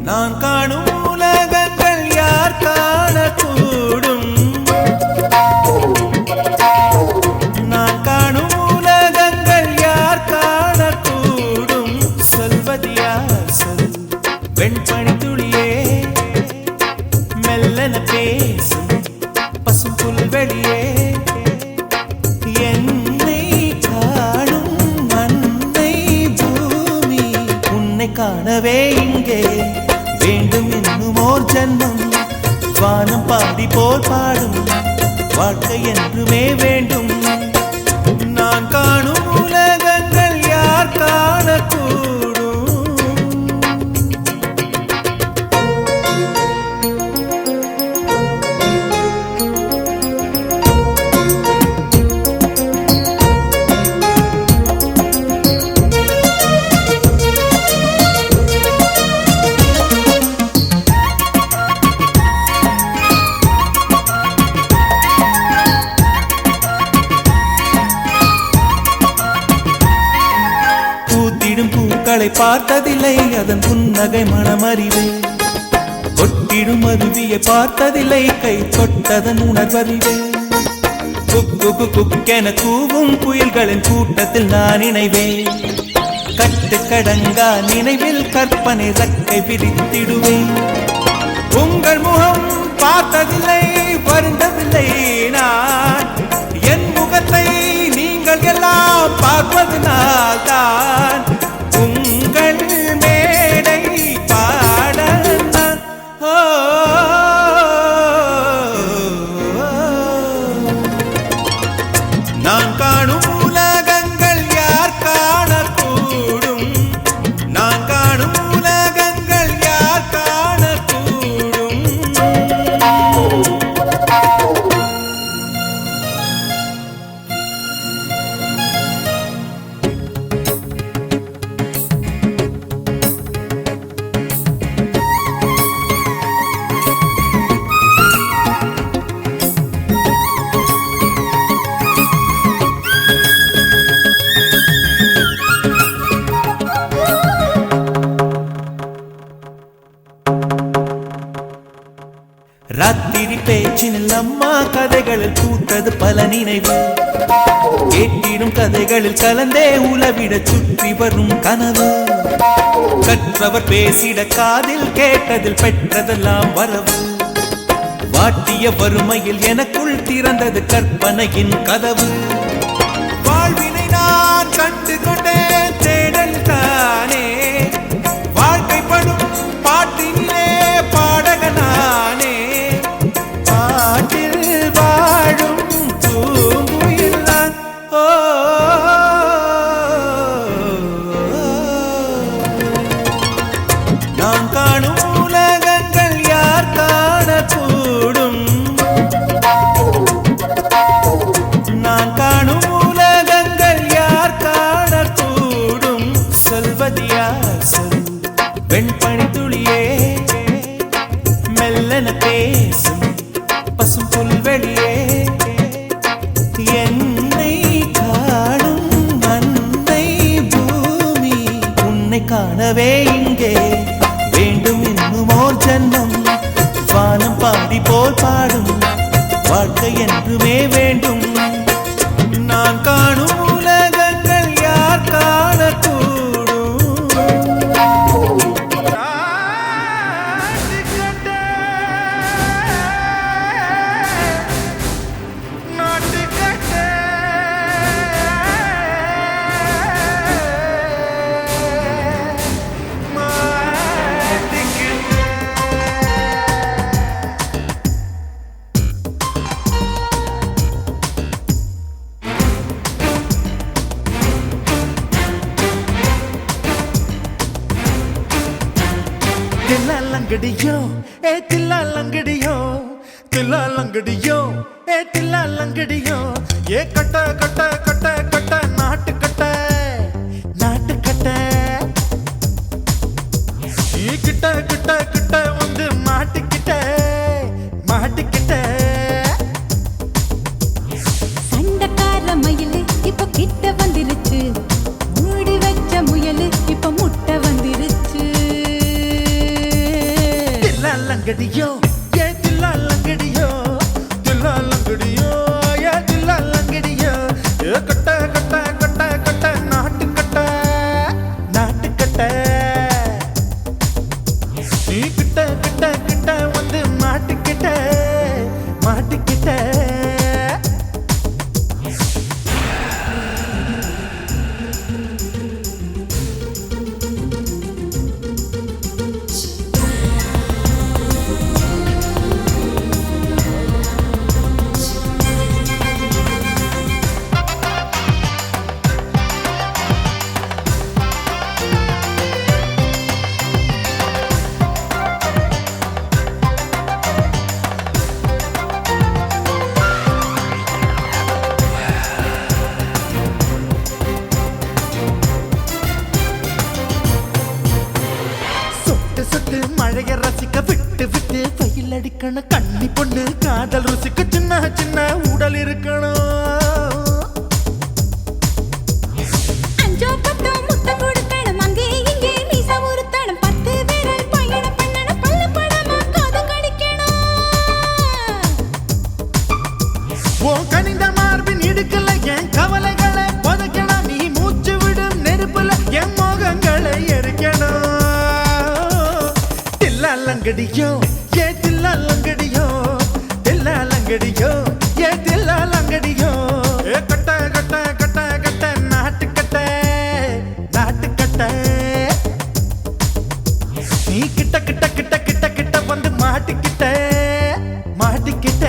நான் காணும் உலகங்கள் யார் காணக்கூடும்? நான் காணும் உலகங்கள் யார் காணக்கூடும்? சொல்வது யார் சொல் வெண்பனி துளியே, மெல்லன பேசும் பசும் புல்வெளியே, என்னை காணும் அன்னை பூமி. உன்னை காணவே இங்கே வேண்டும் இன்னும் ஓர் ஜன்மம். வானம் பாடி போல் பாடும் வாழ்க்கை என்றுமே வேண்டும். நான் காணும் உலகங்கள் யார் காணக்கூடும்? பூக்களை பார்த்ததில்லை, அதன் புன்னகை மனமறிவே. கொட்டிடும் அருவியை பார்த்ததில்லை, கை தொட்டதன் உணர்வறிவே. குக்கு குக்கென கூவும் புயல்களின் கூட்டத்தில் நான் இணைவேன். கட்டு கடங்கா நினைவில் கற்பனை ரக்கை விரித்திடுவேன். உங்கள் முகம் பார்த்ததில்லை, வருந்ததில்லை நான். என் முகத்தை நீங்கள் எல்லாம் பார்ப்பதனால் தான் உங்கள் மேடை பாட நான் காணும் உலகங்கள் யார் காணக்கூடும்? நான் காணும் உலகங்கள் யார் காணக்கூடும்? ராத்திரி பேச்சினில் அம்மா கதைகளில் பூத்தது பல நினைவு. கேட்டிடும் கதைகளில் கலந்தே உலவிட சுற்றி வரும் கனவு. கற்றவர் பேசிட காதில் கேட்டதில் பெற்றதெல்லாம் வரவு. வாட்டிய வறுமையில் எனக்குள் திறந்தது கற்பனையின் கதவு. வாழ்வினை நான் கண்டு கொண்டேன் தேடல் தானே. வாழ்க்கைப்படும் பாட்டினிலே பாடகனானே. பாட்டில் வாழும் பூங்குயில் நான். நான் காணும் உலகங்கள் யார் காணக்கூடும்? நான் காணும் உலகங்கள் யார் காணக்கூடும்? சொல்வது யார் சொல் வெண்பனி துளியே, மெல்லன பேசும் பசும் புல்வெளியே, என்னை காணும் அன்னை பூமி. உன்னை காணவே இங்கே வேண்டும் இன்னும் ஓர் ஜன்மம். வானம் பாடி போல் பாடும் வாழ்க்கை என்றுமே வேண்டும். நான் காணும் உலகங்கள் யார் காணக்கூடும்? தில்லாலங்கடியோ ஏ தில்லாலங்கடியோ, தில்லாலங்கடியோ ஏ தில்லாலங்கடியோ. ஏ கட்ட கட்ட கட்ட கட்ட நாட்டு கட்ட நாட்டு கட்ட. கிட்ட கிட்ட கிட்ட வந்து மாட்டிக்கிட்ட மாட்டிக்கிட்ட. சண்டக்கார மயிலு இப்ப கிட்ட வந்துருச்சு. மூடி வச்ச முயலு இப்ப முட்டை வந்துருச்சு. லங்கடியோ ஏ தில்லா லங்கடியோ தில்லா லங்கடியோ ஏ தில்லா லங்கடியோ ஏ கட்ட கட்ட கட்ட கட்ட நாட்டு கட்ட நாட்டு கட்ட நீ கிட்ட கிட்ட கிட்ட வந்து மாட்டிக்கிட்ட மாட்டிக்கிட்ட மழைய ரசிக்க விட்டு விட்டு பயில் அடிக்கணும் கண்ணி பொண்ணு காதல் ருசிக்க சின்ன சின்ன உடல் இருக்கணும் அஞ்சோ பத்தோ முத்தம் கொடுக்கணும் அங்கே இங்கே மீசா உருத்தணும் 10 விரல் பயணம் பண்ணணும் பல்ல படமா காது கடிக்கணும் ஓ கனிந்த மார்பின் இடுக்கல என் கவலைகளை புதைக்கணும் நீ மூச்சு விடும் நெருப்புல என் மோகங்களை எரிக்கணும் லங்கடியோ ஏ தில்லா லங்கடியோ தில்லா லங்கடியோ ஏ தில்லா லங்கடியோ ஏ கட்ட கட்ட கட்ட கட்ட நாட்டு கட்ட நாட்டு கட்ட நீ கிட்ட கிட்ட கிட்ட கிட்ட கிட்ட வந்து மாட்டிக்கிட்ட மாட்டிக்கிட்ட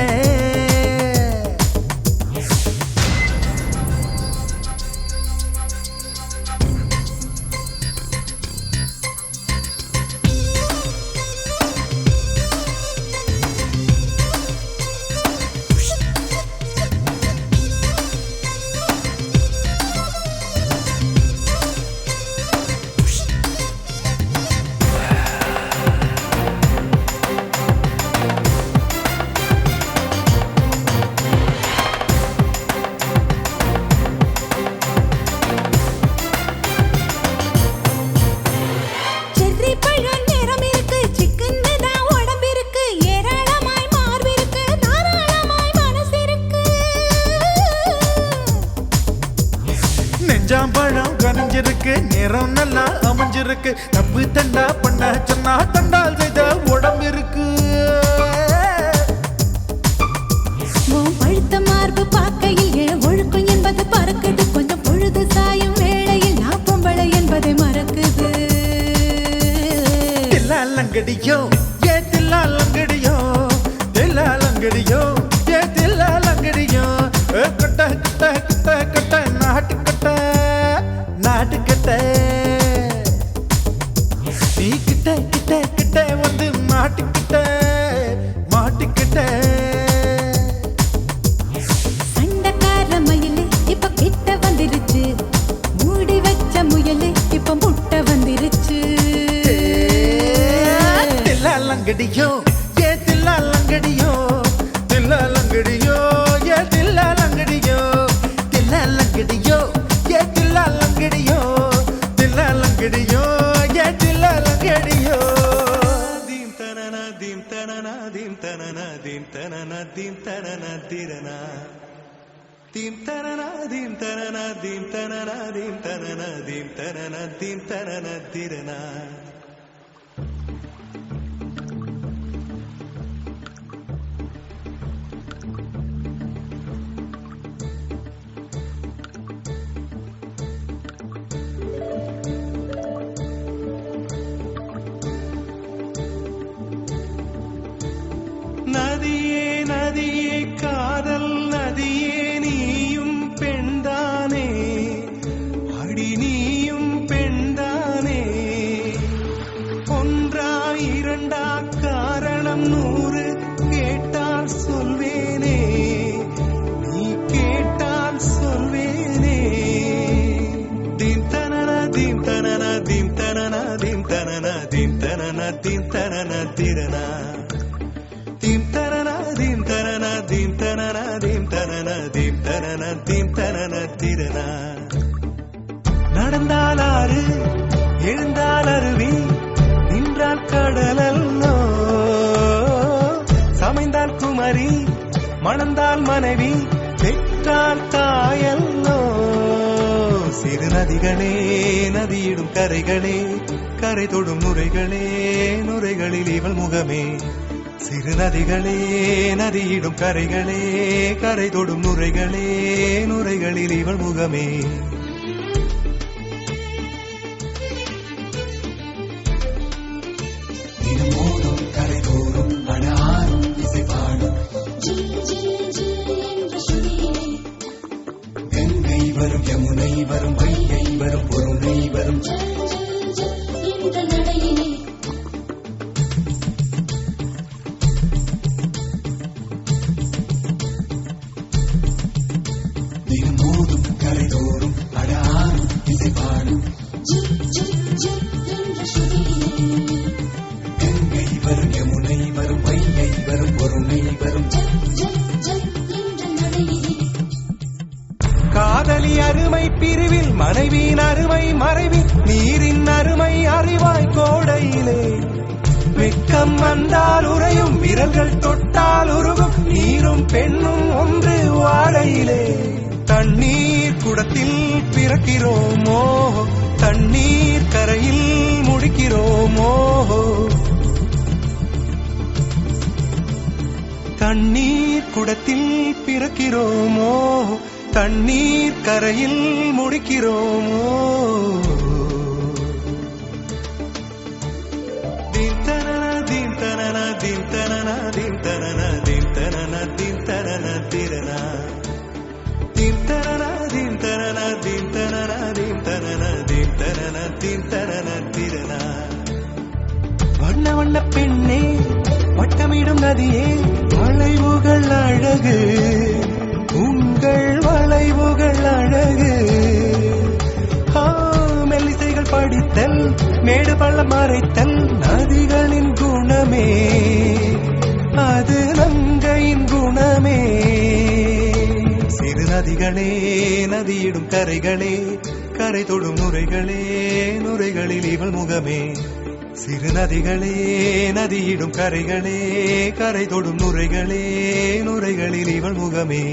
நெஞ்சாம்பழம் கனிஞ்சிருக்கு நேரம் நல்லா அமைஞ்சிருக்கு தப்பு தண்டா பண்ண சொன்னா தண்டால் செய்த உடம்பு இருக்கு பழுத்த மார்பு பார்க்கையில் ஒழுக்கம் என்பது பறக்குது கொஞ்சம் பொழுது சாயும் வேளையில் நான் பொம்பளை என்பதை மறக்குது தில்லா லங்கடியோ ஏ தில்லா லங்கடியோ தில்லா லங்கடியோ ஏ தில்லா லங்கடியோ கட்ட கட்ட கட்ட கட்ட நாட்டு கட்ட நாட்டு கட்ட நீ கிட்ட கிட்ட கிட்ட வந்து மாட்டிக்கிட்ட மாட்டிக்கிட்ட சண்டக்கார மயிலு இப்ப கிட்ட வந்துருச்சு மூடி வச்ச முயலு இப்ப முட்டை வந்துருச்சு தில்லா லங்கடியோ ஏ தில்லா லங்கடியோ தில்லா லங்கடியோ ஏ தில்லா லங்கடியோ தில்லா லங்கடியோ ஏ தில்லா லங்கடியோ தில்லா லங்கடியோ ஏ தில்லா லங்கடியோ தீம் தனனா தீம் தனனா தீம் தனனா தீம் தனனா தீம் தனனா திரனா தீம் தனனா தீம் தனனா தீம் தனனா தீம் தனனா தீம் தனனா தீம் தனனா திரனா நதியே நதியே காதல் நதியே நீயும் பெண்தானே அடி நீயும் பெண்தானே ஒன்றா இரண்டா காரணம் 100 கேட்டால் சொல்வேனே நீ கேட்டால் சொல்வேனே தீம் தனனா தீம் தனனா தீம் தனனா தீம் தனனா தீம் தனனா தீம் தனனா திரனா தீம் தனனா தீம் தனனா தீம் தனனா தீம் தனனா தீம் தனனா தீம் தனனா திரனா நடந்தால் ஆறு எழுந்தால் அருவி நின்றால் கடலல்லோ மனைவி பெற்றால் தாயல்லோ. சிறு நதிகளே நதியிடும் கரைகளே கரை தொடும் நுரைகளே நுரைகளில் இவள் முகமே. சிறு நதிகளே நதியிடும் கரைகளே கரை தொடும் நுரைகளே நுரைகளில் இவள் முகமே. தினமோதும் கரைதோறும் அடாரும் இசை பாடும் கங்கை வரும் யமுனை வரும் வைகை வரும் பொருணை வரும் தினமோதும் கரைதோறும் அடாரும் இசை பாடும் கங்கை வரும் யமுனை வரும் வைகை வரும் பொருணை வரும். காதலி அருமை பிரிவில் மனைவியின் அருமை மறைவில் நீரின் அருமை அறிவாய் கோடையிலே. வெக்கம் வந்தால் உறையும் விரல்கள் தொட்டால் உருகும் நீரும் பெண்ணும் ஒன்று வாழையிலே. தண்ணீர் குடத்தில் பிறக்கிறோமோ தண்ணீர் கரையில் முடிக்கிறோமோ. தண்ணீர் குடத்தில் பிறக்கிறோமோ தண்ணீர் கரையில் முடிக்கிறோமோ. தீம் தனன தீம் தனன தீம் தனன தீம் தனன தீம் தனன தீம் தனன திரனா. தீம் தனன தீம் தனன தீம் தனன தீம் தனன தீம் தனன தீம் தனன திரனா. வண்ண வண்ண பெண்ணே வட்டமிடும் நதியே வளைவுகள் அழகு உங்கள் வளைவுகள் அழகு. மெல்லிசைகள் படித்தல் மேடு பள்ளம் மறைத்தல் நதிகளின் குணமே அது நங்கையின் குணமே. சிறு நதிகளே நதியிடும் கரைகளே கரை தொடும் நுரைகளே நுரைகளில் இவள் முகமே. சிறு நதிகளே நதியிடும் கரைகளே கரை தொடும் நுரைகளே நுரைகளில் இவள் முகமே.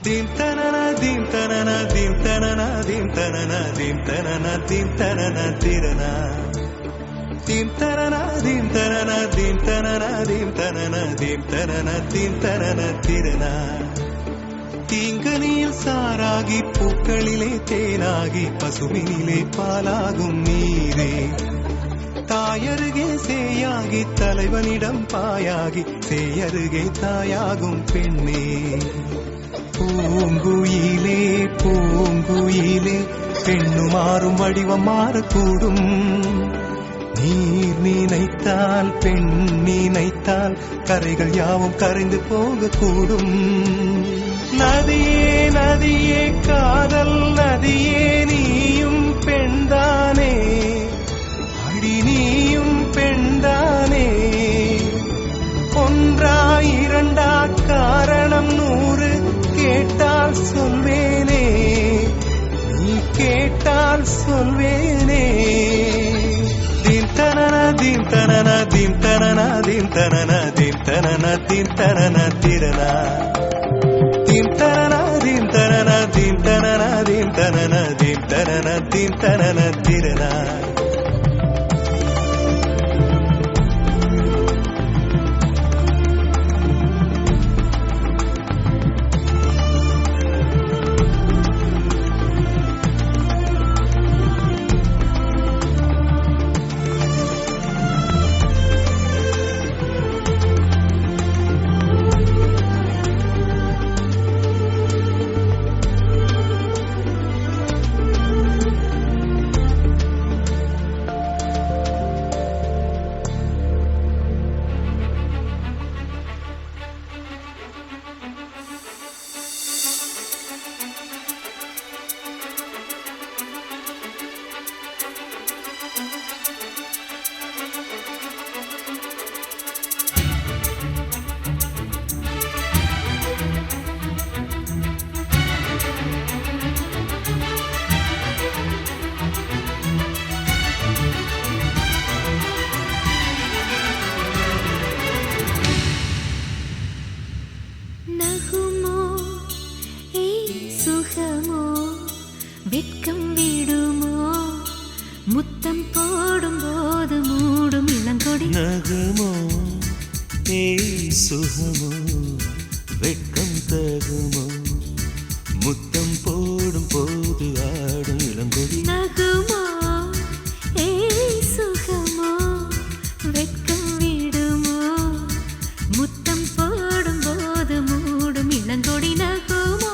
Dim tanana dim tanana dim tanana dim tanana dim tanana dim tanana tirana. Dim tanana dim tanana dim tanana dim tanana dim tanana dim tanana tirana. தீங்கனியில் சாராகி பூக்களிலே தேனாகி பசுவினிலே பாலாகும் நீரே. தாயருகே சேயாகி தலைவனிடம் பாயாகி சேயருகே தாயாகும் பெண்ணே. பூங்குயிலே பூங்குயிலே பெண்ணுமாறும் வடிவம் மாறக்கூடும். நீர் நினைத்தால் பெண் நினைத்தால் கரைகள் யாவும் கரைந்து போகக்கூடும். நதியே நதியே காதல் நதியே நீயும் பெண்தானே அடி நீயும் பெண்தானே. ஒன்றா இரண்டா காரணம் 100 கேட்டால் சொல்வேனே நீ கேட்டால் சொல்வேனே. தீம் தனன தீம் தனன தீம் தனன தீம் தனன தீம் தனன தீம் தனன திரனா. தீம் தனன தீம் தனன தீம் தனன தீம் தனன தீம் தனன தீம் தனன திரனா. சுகமோ வெட்கம் தகுமோ முத்தம் போடும் போது ஆடும் இளங்கொடி நகுமோ சுகமோ வெட்கம் விடுமோ முத்தம் போடும் போது மூடும் இளங்கொடி நகுமோ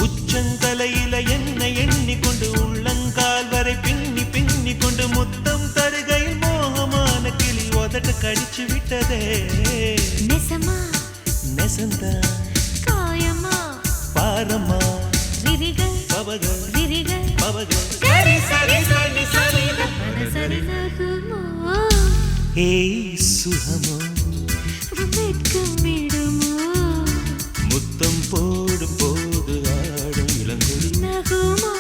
உச்சந்தலையில என்ன எண்ணிக்கொண்டு உள்ளங்கால் வரை பின்னி பின்னி கொண்டு முத்தம் தருகையில் மோகமான கிளி உதட்ட கடிச்சு விட்டதே நெசமா நெசந்தா காயமா பாரம்மா விரிகள் பவக விரிகள் பவக சரி சரி சரி சரி சரி நகுமோ ஏய் சுகமோ வெட்கம் விடுமோ முத்தம் போடும் போது ஆடும் இளங்கொடி நகுமோ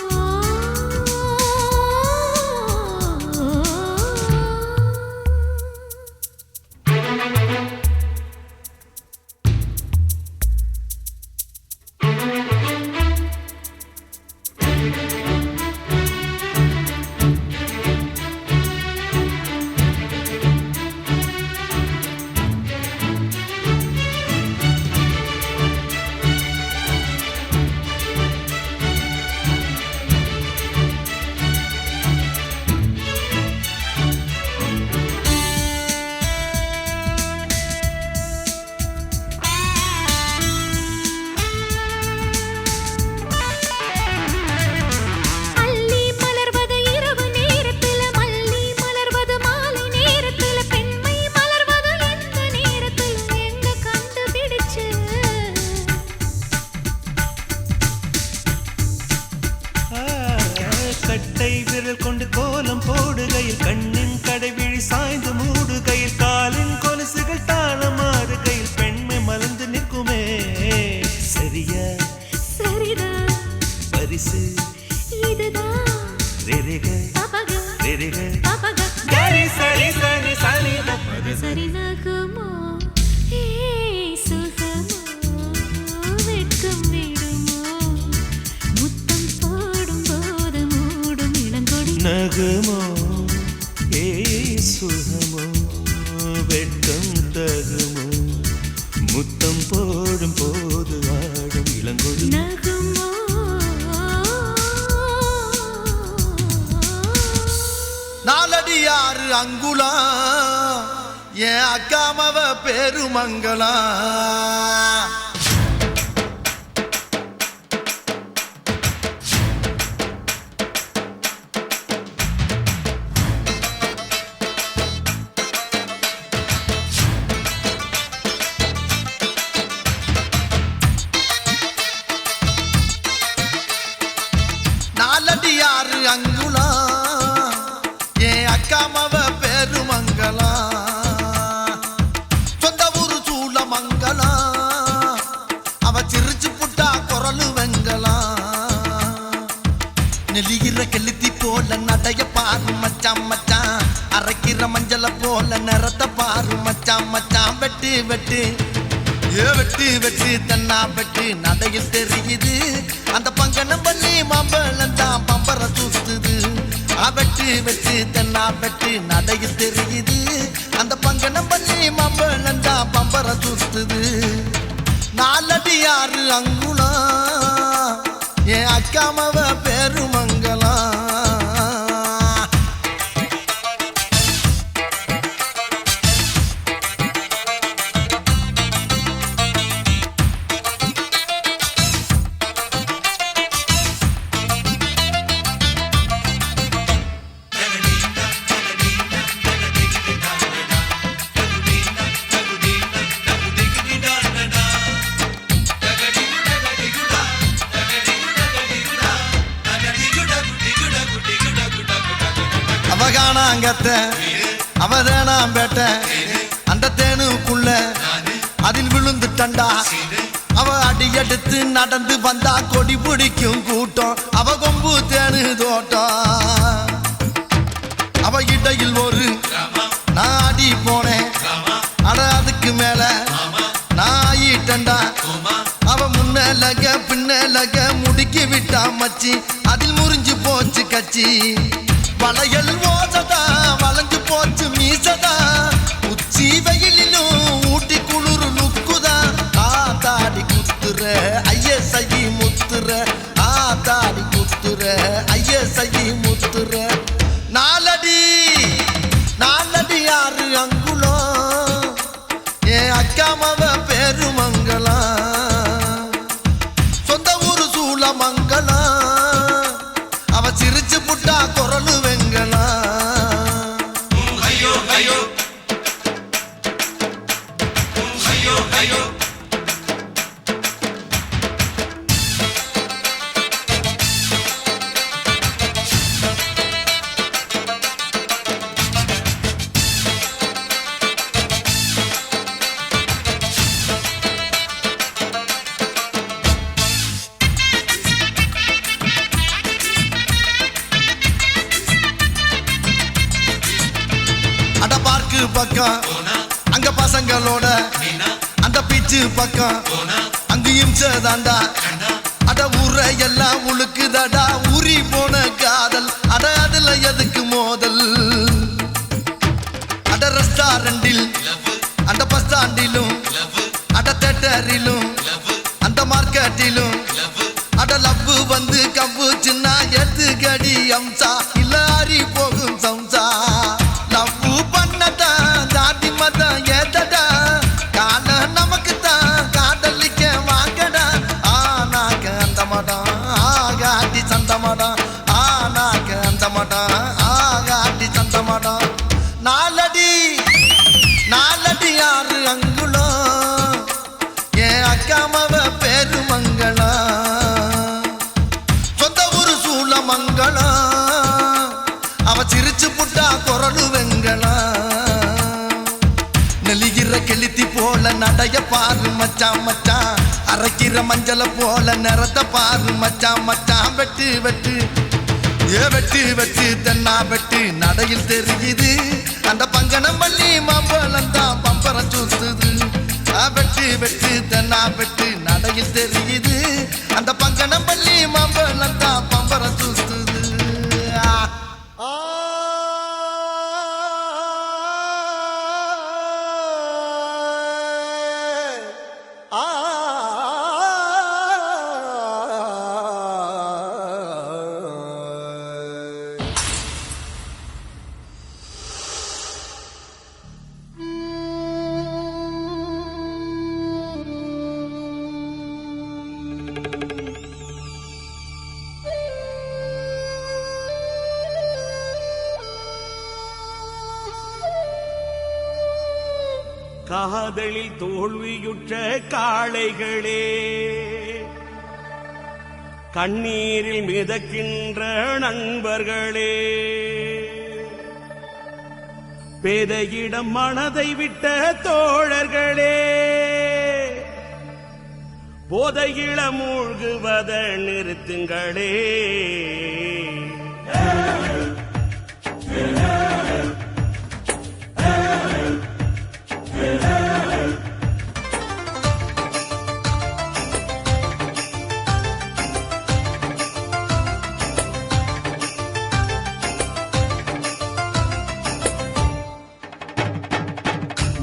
கட்டை விரல் கொண்டு கோலம் போடுகையில் கண்ணின் கடைவிழி சாய்ந்து மூடுகையில் காலின் கொலுசுகள் தாளமாறுகையில் பெண்மை மலர்ந்து நிற்குமே சரியா சரிதான் பரிசு இதுதான் ரெரிக பபக ரெரிக பபக கரி சரி சரி சரி சரி நகுமோ சுகமோ வெட்கம் விடுமோ முத்தம் போடும் போது மூடும் இளங்கொடி நகுமோ ஏய் சுகமோ வெட்கம் தகுமோ முத்தம் போடும் போது ஆடும் இளங்கொடி நகுமோ நாலடி 6 அங்குலம் என் அக்காமவ பெருமங்களா நாலடி 6 அங்குலம் என் அக்காமவ பெருமங்களா சொந்த ஊரு சூளமங்களா அவ சிரிச்சு புட்டா குரலு வெங்கலா நெலிகிற கெளுத்தி போல நடைய பாரு மச்சான் மச்சான் அரைக்கிற மஞ்சள போல நிறத்த பாரு மச்சான் மச்சான் வெட்டு வெட்டு வெட்டு வெட்டு தன்னா வெட்டு நடையில் தெரியுது அந்த பங்கனம் பண்ணி மாம்பழந்தான் பம்பர தூத்துது வெட்டு வெட்டு தன்னா வெட்டு நடையில் தெரியுது அந்த பங்கனம் பண்ணி மாம்பழந்தான் பம்பர தூத்துது நாலடி 6 அங்குலம் என் அக்காமவ பெருமங்களா தேனாங்கத்த அவதானாம் பேட்ட அந்த தேனுக்குள்ள அதில் விழுந்துட்டண்டா அவ அடி எடுத்து நடந்து வந்தா கொடி பிடிக்கும் கூட்டம் அவ கொம்பு தேனு தோட்டம் அவ இடையில் ஒரு நான் அடி போனேன் அட அதுக்கு மேல நான் ஆயிட்டண்டா அவ முன்னலக பின்னலக முடுக்கி விட்டா மச்சி அதில் முறிஞ்சு போச்சு கச்சி வளையல் ஓசதா வளைஞ்சு போச்சு மீசதா உச்சி வெயிலிலும் ஊட்டி குளிர் லுக்குதா ஆத்தாடி குத்துற ஐயசை முத்துற ஆத்தாடி குத்துற ஐயசை முத்துற நாலடி நாலடி ஆறு அங்குலம் என் அக்காமவ பெருமங்கலம் சொந்த ஊரு சூளமங்கலம் அவ சிரிச்சு புட்டா குரலு வெங்கலாம் ஐயோ ஐயோ ஐயோ ஐயோ பக்கம் அங்க பசங்களோட அந்த பீச்சு பக்கம் அங்க இம்சதாண்டா அட ஊர எல்லாம் உழுக்குதடா ஊறி போன காதல் அட அதுல எதுக்கு மோதல் அட ரெஸ்டாரண்டில் அந்த பஸ் ஸ்டாண்டிலும் அட தேட்டரிலும் அந்த மார்க்கெட்டிலும் அட லவ் வந்து கவ்வு சின்ன எத்துக்கடி அம்சா இல்ல ஆறி போகும் சம்சா நாலடி நாலடி ஆறு அங்குலம் என் அக்காமவ பெருமங்கலம் சொந்த ஊரு சூளமங்கலம் அவ சிரிச்சு புட்டா குரலு வெங்கலாம் நெலிகிற கெளுத்தி போல நடைய பாரு மச்சான் மச்சான் அரைக்கிற மஞ்சள போல நிறத்த பாரு மச்சான் மச்சான் வெட்டு வெட்டு ஏ வெட்டு வெட்டு தென்னா வெட்டு நடையில் தெரியுது அந்த பங்கனம் பள்ளி மாம்பழம் தான் பம்பரம் சூத்துது வெட்டு வெட்டு தென்னா வெட்டு நடையில் தெரியுது அந்த பங்கனம் பள்ளி மாம்பழம் தான் பம்பரம் சூத்துது காதலில் தோல்வியுற்ற காளைகளே கண்ணீரில் மிதக்கின்ற நண்பர்களே பேதையிடம் மனதை விட்ட தோழர்களே போதையில மூழ்குவத நிறுத்துங்களே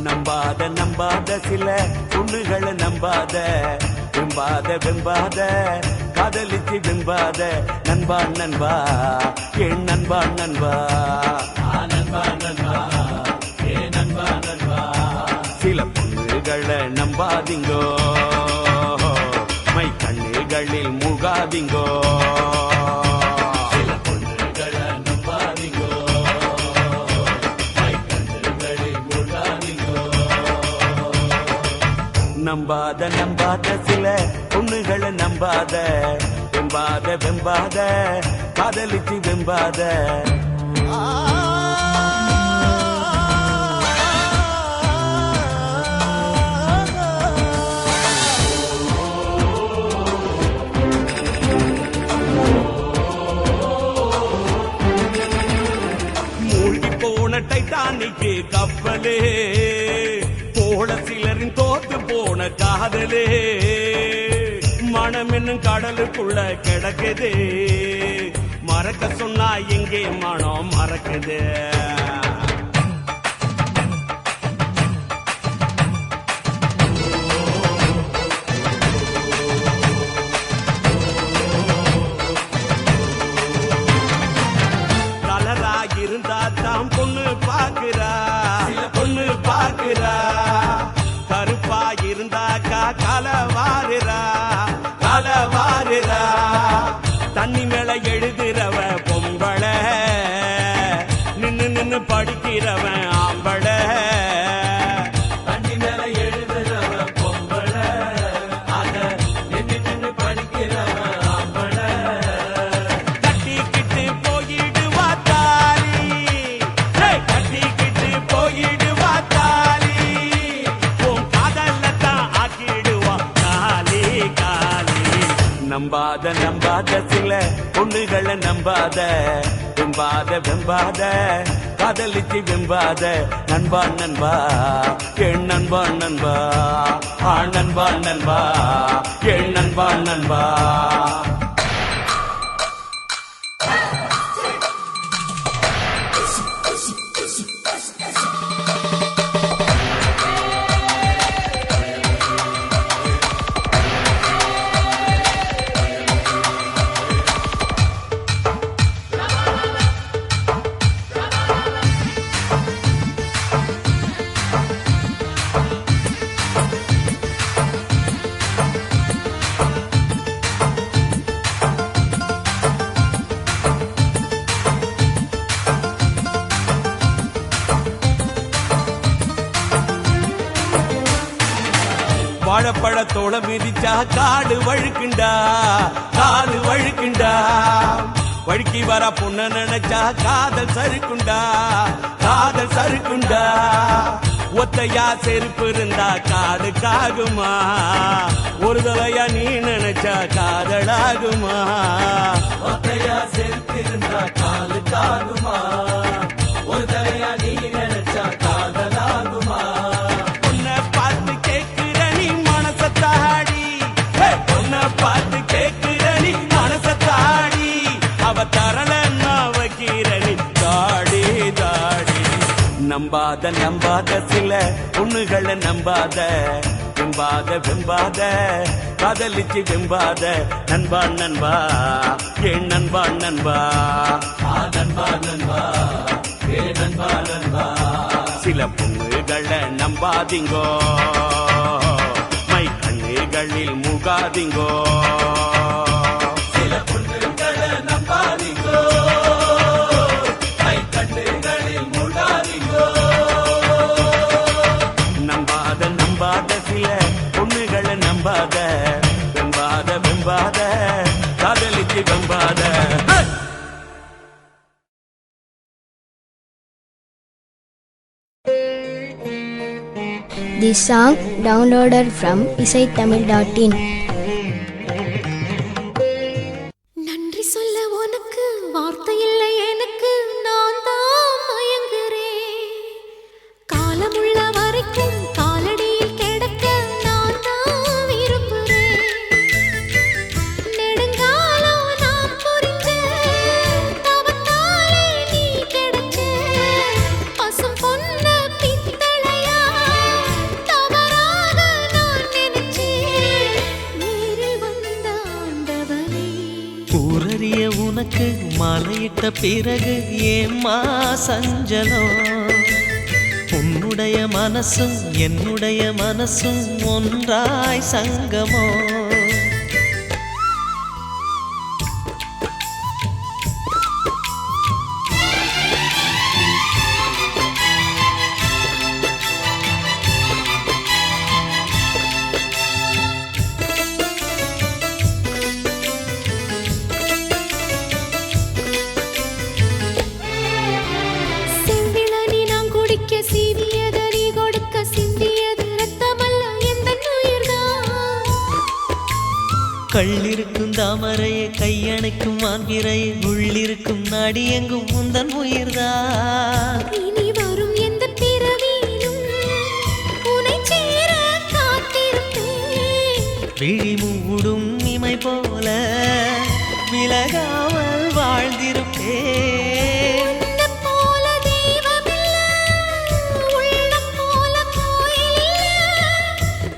நம்பாத நம்பாத சில பொண்ணுகளை நம்பாத வெம்பாத வெம்பாத காதலிச்சு வெம்பாத நண்பா நண்பா என் நண்பா நண்பா நண்பா நண்பா ஏ நண்பா நண்பா சில பொண்ணுகளை நம்பாதீங்கோ மை கண்ணுகளில் மூழ்காதீங்கோ நம்பாத நம்பாத சில பொண்ணுகளை நம்பாத வெம்பாத வெம்பாத காதலிச்சு வெம்பாத தோத்து போன காதலே மனம் என்னும் கடலுக்குள்ள கிடக்குது மறக்க சொன்னா எங்கே மனம் மறக்குது கலரா இருந்தா தான் பொண்ணு பாக்குறா பொண்ணு பாக்குறா கருப்பா இருந்தாக்கா கலவாருறா கலவாருறா தண்ணி மேல எழுதுறவ பொம்பள நின்னு நின்னு படிக்கிறவன் ஆம்பள தண்ணி மேல எழுதுறவ பொம்பள அத நின்னு நின்னு படிக்கிறவன் ஆம்பள கட்டிக்கிட்டு போயிடுவா தாலி கட்டிக்கிட்டு போயிடுவா தாலி உன் காதல்ல தான் ஆக்கிடுவா காலி காலி நம்பாத நம்பாத சில பொண்ணுகளை நம்பாத வெம்பாத வெம்பாத காதலிச்சு வெம்பாத நண்பா நண்பா என் நண்பா நண்பா நண்பா நண்பா என் நண்பா நண்பா வாழைப்பழத்தோட மிதிச்சா காடு வழுக்குண்டா காடு வழுக்குண்டா வழுக்கி வர பொண்ண நினைச்சா காதல் சறுக்குண்டா காதல் சறுக்குண்டா ஒத்தையா செருப்பு இருந்தா காடு காகுமா ஒரு தலையா நீ நினைச்சா காதலாகுமா ஒத்தையா செருப்பு இருந்தா காடு காகுமா ஒரு தலையா நீ நினைச்சா காதலாகுமா பார்த்து கேட்கிற நீ மனச தாடி அவ தரலன்னா வைக்கிற நீ தாடி தாடி நம்பாத நம்பாத சில பொண்ணுகளை நம்பாத வெம்பாத வெம்பாத காதலிச்சு வெம்பாத நண்பா நண்பா என் நண்பா நண்பா நண்பா நண்பா ஏ நண்பா நண்பா சில பொண்ணுகளை நம்பாதீங்கோ கண்ணுகளில் முகாதிங்கோ சில பொண்ணுகளை நம்பாதீங்கோ கண்ணுகளில் முகாதிங்கோ நம்பாத நம்பாத சில பொண்ணுகளை நம்பாத வெம்பாத வெம்பாத காதலிச்சு வெம்பாத This song downloaded from isaithamil.in. நன்றி சொல்ல உனக்கு வார்த்தை இல்லை எனக்கு நான் தான் மயங்குறேன் காலமுள்ள வரைக்கும் காலடியில் கிடக்க நான் தான் விரும்புறேன் நெடுங்காலம் நான் புரிஞ்ச தவத்தாலே நீ கிடைச்ச பசும் பொன்ன பித்தளையா தவறாக நான் நினைச்சேன் நேரில் வந்த ஆண்டவனே ஊரறிய உனக்கு மாலையிட்ட பிறகு ஏம்மா சஞ்சலம் உன்னுடைய மனசும் என்னுடைய மனசும் ஒன்றாய் சங்கமோ செவ்விளனி நான் குடிக்க சீவியது நீ கொடுக்க சிந்தியது ரத்தமல்ல எந்தன் உயிர்தான் கள்ளிருக்கும் தாமரையை கையணைக்கும் மான்பிரையை உள்ளிருக்கும் நாடி எங்கும் முந்தன் உயிர்தான் இனி வரும் எந்த பிறவியிலும் உனை சேர விழி மூடும் இமை போல விலகாமல் வாழ்ந்திருப்பேன். உன்னைப் போல தெய்வமில்ல, உள்ளம் போல கோயிலில்ல.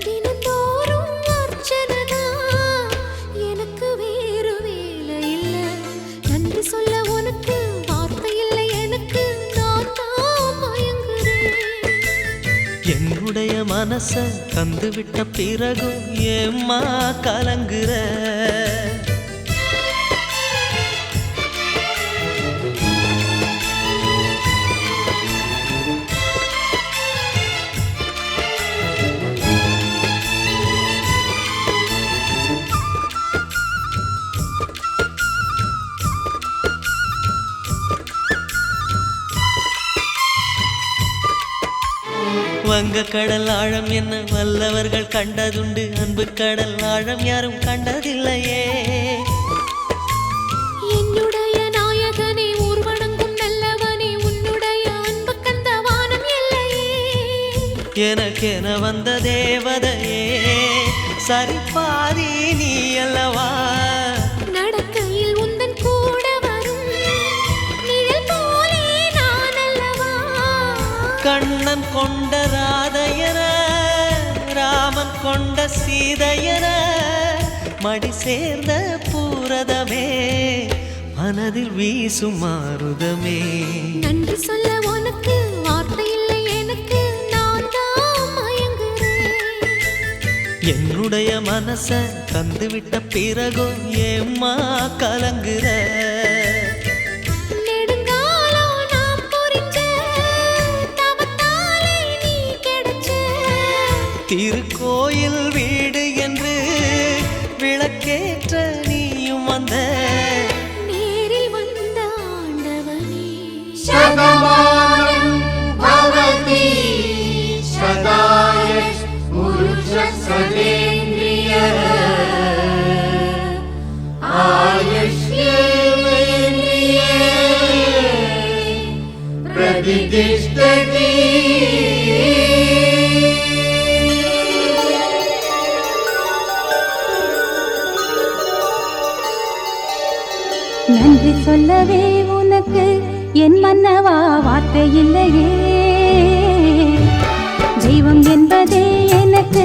தினந்தோறும் அர்ச்சனைதான், எனக்கு வேறு வேலை இல்ல. நன்றி சொல்ல உனக்கு வார்த்தை இல்லை எனக்கு, நான் தான் மயங்குறேன். என்னுடைய மனச தந்துவிட்ட பிறகும் ஏம்மா கலங்குற? வங்க கடல் ஆழம் என்ன வல்லவர்கள் கண்டதுண்டு, அன்பு கடல் ஆழம் யாரும் கண்டதில்லையே. என்னுடைய நாயகனே ஊர்வணங்கும் நல்லவனே, உன்னுடைய அன்பு கந்த வானம் இல்லையே. எனக்கென வந்த தேவதையே சரிபாதி நீ அல்லவா? நடக்கையில் உந்தன் கூட வரும் நிழல் போலே நான் அல்லவா? கண்ணன் கொண்ட ராதையர ராமன் கொண்ட சீதையர மடி சேர்ந்த பூரதமே மனதில் வீசும் மாருதமே. நன்றி சொல்ல உனக்கு வார்த்தை இல்லை எனக்கு, நான் தான் மயங்குறேன். என்னுடைய மனச தந்துவிட்ட பிறகும் ஏம்மா கலங்குற? நெடுங்காலம் நான் புரிஞ்ச தவத்தாலே நீ கிடைச்ச. திருக்கோயில் வீடு என்று விளக்கேற்ற நீயும் வந்த. நேரில் வந்த ஆண்டவனே, शतमानं भवति शताय पुरुषसतेन्द्रियः आयुष्येवेन्द्रिये प्रतिष्ठति. நன்றி சொல்லவே உனக்கு என் மன்னவா வார்த்தை இல்லையே. தெய்வம் என்பதே எனக்கு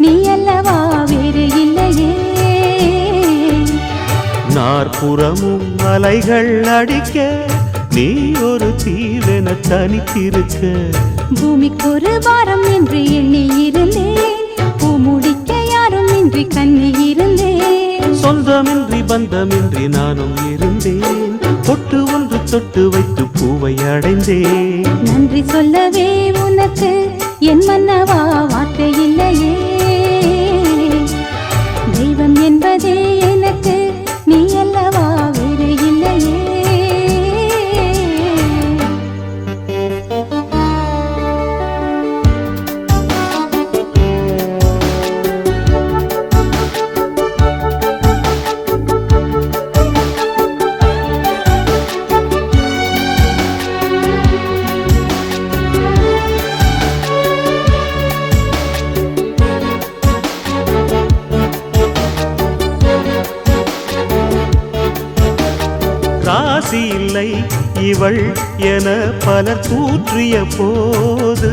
நீ அல்லவா வேறு இல்லையே. நாற்புறமும் அலைகள் அடிக்க நீ ஒரு தீவென தனித்திருக்க. பூமிக்கு ஒரு பாரம் என்று எண்ணி இருந்தேன், பூ முடிக்க யாரும் இன்றி கண்ணி இருந்தேன். சொந்தமின்றி பந்தமின்றி நானும் இருந்தேன், பொட்டு ஒன்று தொட்டு வைத்து பூவை அடைந்தேன். நன்றி சொல்லவே உனக்கு என் மன்னவா வார்த்தை இல்லையே. தெய்வம் என்பதே எனக்கு நீ அல்லவா வேறு இல்லையே. ராசி இல்லை இவள் என பலர் தூற்றிய போது,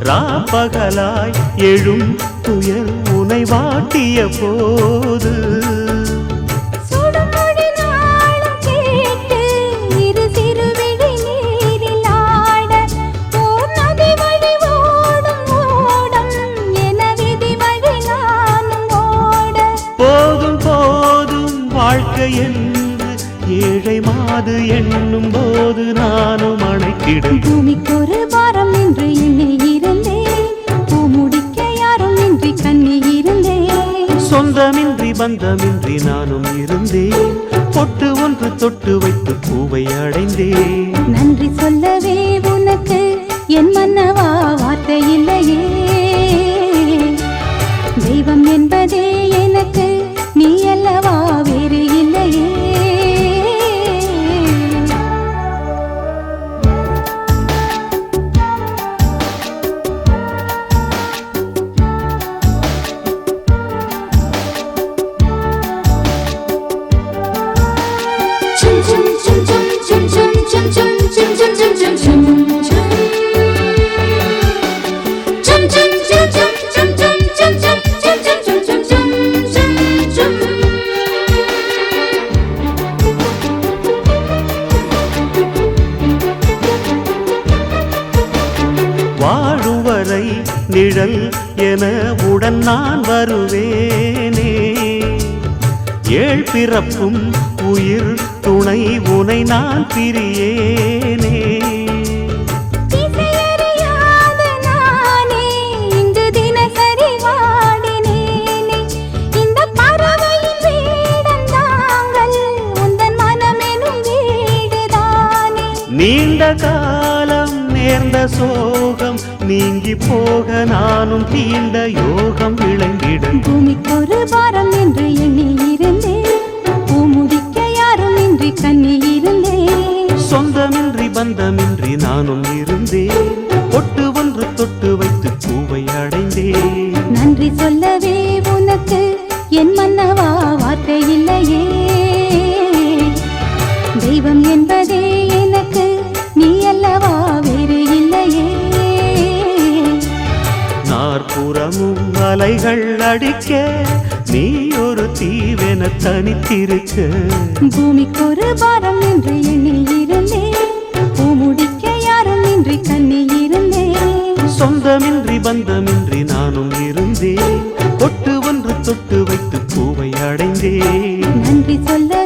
ராப்பகலாய் எழும் துயர் உனை வாட்டிய போது. சுடுமொழி நாளும் கேட்டு இரு சிறுவிழி நீரில் ஆட, ஓர் நதி வழி ஓடும் ஓடம் என விதி வழி நானும் ஓட. போதும் போதும் வாழ்க்கை என்று ஏழை மாது எண்ணும் போது நானும் அணைத்திடும். பூமிக்கு ஒரு பாரம் என்று எண்ணி இருந்தேன், பூ முடிக்க யாரும் இன்றி கண்ணி இருந்தேன். சொந்தமின்றி பந்தமின்றி நானும் இருந்தேன், பொட்டு ஒன்று தொட்டு வைத்து பூவை அடைந்தேன். நன்றி சொல்லவே உனக்கு என் மன்னவா வார்த்தை இல்லையே. தெய்வம் என்பதே எனக்கு நீ அல்லவா வேறு இல்லையே. உடன் நான் வருவேனே. ஏழ் பிறப்பும் உயிர் துணை உனை நான் பிரியேனே. இசையறியாத நானே இங்கு தினசரி வாடினேனே. இந்த பறவையின் வீடந்தாங்கள் உந்தன் மனமெனும் வீடுதானே. நீண்ட காலம் நேர்ந்த சோகம் நீங்கி போக நானும் தீண்ட யோகம் விளங்கிடும். பூமிக்கொரு பாரம் என்று எண்ணி இருந்தேன், பூமுடிக்க யாரும் இன்றி கண்ணி இருந்தேன். சொந்தமின்றி பந்தமின்றி நானும் இருந்தேன், பொட்டு ஒன்று தொட்டு வைத்து பூவை அடைந்தேன். நன்றி சொல்லவே உனக்கு என் மன்னவா வார்த்தை இல்லையே. தெய்வம் என்பதே எனக்கு நீ அல்லவா வேறு இல்லையே. நாற்புறமும் அலைகள் அடிக்க நீ ஒரு தீவென தனித்திருக்க. பூமிக்கொரு பாரம் என்று எண்ணி இருந்தேன், பூமுடிக்க யாரும் இன்றி கண்ணி இருந்தேன். சொந்தமின்றி பந்தமின்றி நானும் இருந்தேன், பொட்டு ஒன்று தொட்டு வைத்து பூவை அடைந்தேன். நன்றி சொல்ல